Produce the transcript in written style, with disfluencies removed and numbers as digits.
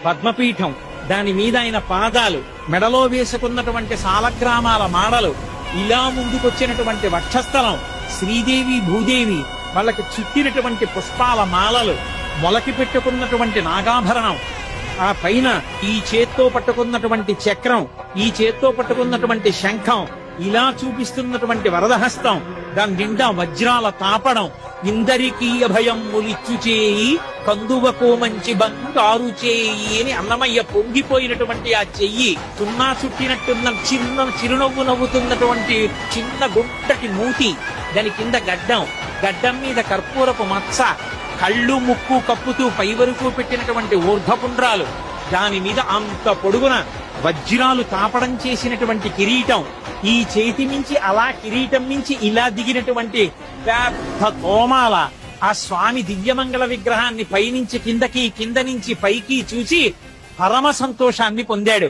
పద్మపీఠం, దాని మీద ఆయన పాదాలు, మెడలో వేసుకున్నటువంటి సాలగ్రామాల మాడలు, ఇలా ముందుకొచ్చినటువంటి వక్షస్థలం, శ్రీదేవి భూదేవి వాళ్ళకి చుట్టినటువంటి పుష్పాల మాలలు, మొలకి పెట్టుకున్నటువంటి నాగాభరణం, ఆ పైన ఈ చేత్తో పట్టుకున్నటువంటి చక్రం, ఈ చేత్తో పట్టుకున్నటువంటి శంఖం, ఇలా చూపిస్తున్నటువంటి వరదహస్తం, దాని నిండా వజ్రాల తాపడం, ఇందరికీ అభయం ములిచ్చు చేయి కందువకు మంచి బంగారు చేయి అని అన్నమయ్య పొంగిపోయినటువంటి ఆ చెయ్యి, సున్నా చుట్టినట్టున్న చిరునవ్వు నవ్వుతున్నటువంటి చిన్న గుంటటి మూతి, దాని కింద గడ్డం మీద కర్పూరపు మచ్చ, కళ్ళు ముక్కు కప్పుతూ పై వరకు పెట్టినటువంటి ఊర్ధ్వపుండ్రాలు, దాని మీద అంత పొడుగున వజ్రాలు తాపడం చేసినటువంటి కిరీటం, ఈ చేతి మించి అలా కిరీటం మించి ఇలా దిగినటువంటి పెద్ద తోమాల, ఆ స్వామి దివ్యమంగళ విగ్రహాన్ని పైనుంచి కిందకి, కింద నుంచి పైకి చూసి పరమ సంతోషాన్ని పొందాడు.